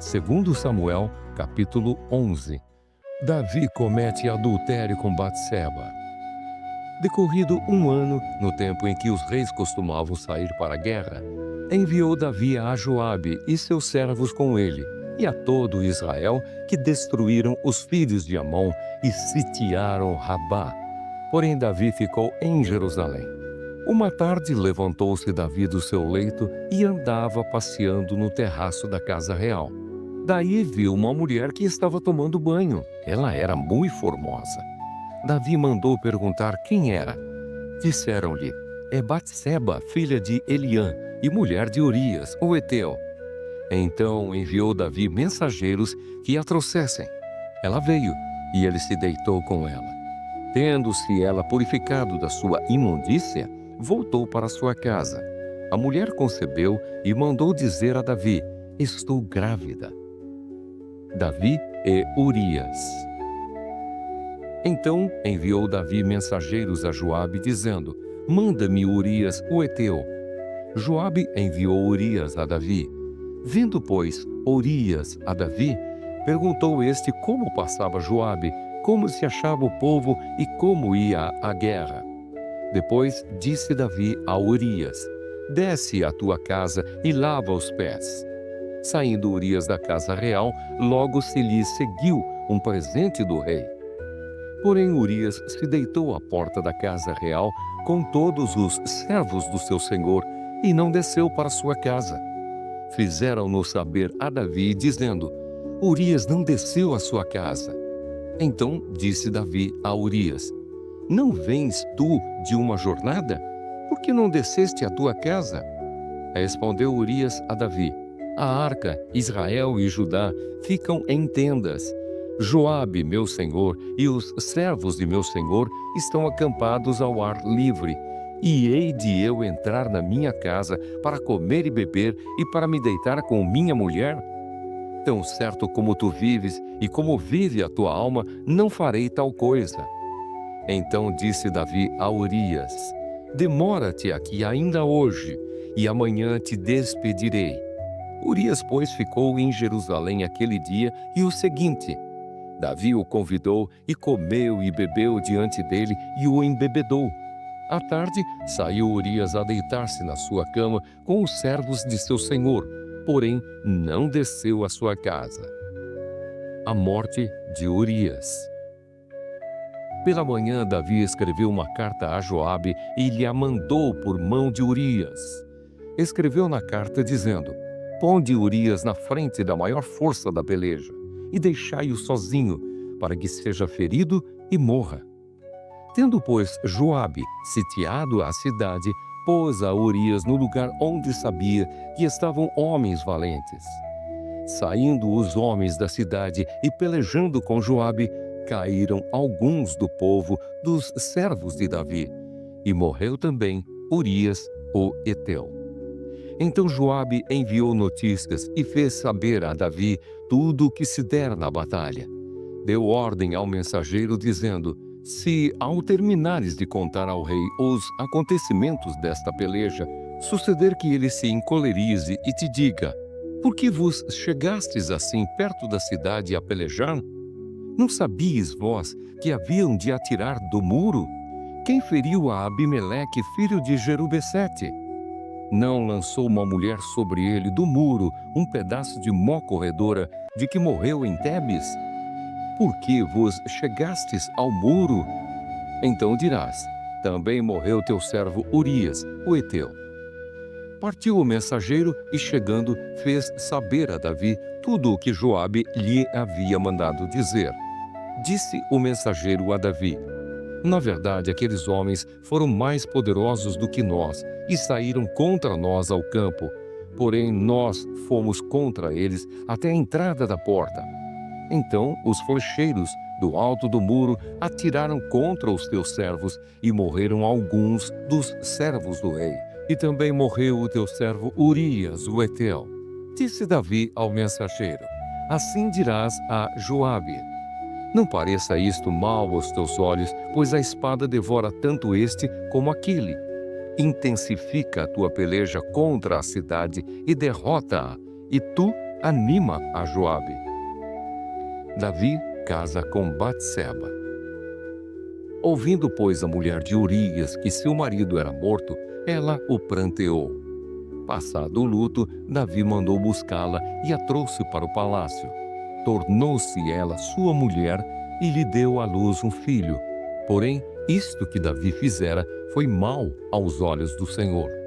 Segundo Samuel, capítulo 11. Davi comete adultério com Batseba. Decorrido um ano, no tempo em que os reis costumavam sair para a guerra, enviou Davi a Joabe e seus servos com ele, e a todo Israel, que destruíram os filhos de Amon e sitiaram Rabá. Porém Davi ficou em Jerusalém. Uma tarde levantou-se Davi do seu leito e andava passeando no terraço da casa real. Daí viu uma mulher que estava tomando banho. Ela era muito formosa. Davi mandou perguntar quem era. Disseram-lhe: é Batseba, filha de Eliã, e mulher de Urias, o Heteu. Então enviou Davi mensageiros que a trouxessem. Ela veio, e ele se deitou com ela. Tendo-se ela purificado da sua imundícia, voltou para sua casa. A mulher concebeu e mandou dizer a Davi: estou grávida. Davi e Urias. Então enviou Davi mensageiros a Joabe, dizendo: manda-me Urias o Heteu. Joabe enviou Urias a Davi. Vindo, pois, Urias a Davi, perguntou este como passava Joabe, como se achava o povo e como ia a guerra. Depois disse Davi a Urias: desce à tua casa e lava os pés. Saindo Urias da casa real, logo se lhe seguiu um presente do rei. Porém Urias se deitou à porta da casa real com todos os servos do seu senhor e não desceu para sua casa. Fizeram-no saber a Davi, dizendo: Urias não desceu à sua casa. Então disse Davi a Urias: não vens tu de uma jornada? Por que não desceste à tua casa? Respondeu Urias a Davi: a arca, Israel e Judá ficam em tendas. Joabe, meu senhor, e os servos de meu senhor estão acampados ao ar livre. E hei de eu entrar na minha casa para comer e beber e para me deitar com minha mulher? Tão certo como tu vives e como vive a tua alma, não farei tal coisa. Então disse Davi a Urias: demora-te aqui ainda hoje, e amanhã te despedirei. Urias, pois, ficou em Jerusalém aquele dia e o seguinte. Davi o convidou e comeu e bebeu diante dele e o embebedou. À tarde, saiu Urias a deitar-se na sua cama com os servos de seu senhor, porém não desceu à sua casa. A morte de Urias. Pela manhã, Davi escreveu uma carta a Joabe e lhe a mandou por mão de Urias. Escreveu na carta dizendo: ponde Urias na frente da maior força da peleja e deixai-o sozinho, para que seja ferido e morra. Tendo, pois, Joabe sitiado a cidade, pôs a Urias no lugar onde sabia que estavam homens valentes. Saindo os homens da cidade e pelejando com Joabe, caíram alguns do povo dos servos de Davi, e morreu também Urias o Heteu. Então Joabe enviou notícias e fez saber a Davi tudo o que se dera na batalha. Deu ordem ao mensageiro, dizendo: se ao terminares de contar ao rei os acontecimentos desta peleja, suceder que ele se encolerize e te diga: por que vos chegastes assim perto da cidade a pelejar? Não sabíeis vós que haviam de atirar do muro? Quem feriu a Abimeleque, filho de Jerubessete? Não lançou uma mulher sobre ele do muro um pedaço de mó corredora de que morreu em Tebes? Por que vos chegastes ao muro? Então dirás: também morreu teu servo Urias, o Heteu. Partiu o mensageiro e, chegando, fez saber a Davi tudo o que Joabe lhe havia mandado dizer. Disse o mensageiro a Davi: na verdade, aqueles homens foram mais poderosos do que nós e saíram contra nós ao campo. Porém, nós fomos contra eles até a entrada da porta. Então, os flecheiros do alto do muro atiraram contra os teus servos e morreram alguns dos servos do rei. E também morreu o teu servo Urias, o Heteu. Disse Davi ao mensageiro: assim dirás a Joabe: não pareça isto mal aos teus olhos, pois a espada devora tanto este como aquele. Intensifica a tua peleja contra a cidade e derrota-a, e tu anima a Joabe. Davi casa com Batseba. Ouvindo, pois, a mulher de Urias que seu marido era morto, ela o pranteou. Passado o luto, Davi mandou buscá-la e a trouxe para o palácio. Tornou-se ela sua mulher e lhe deu à luz um filho. Porém, isto que Davi fizera foi mal aos olhos do Senhor.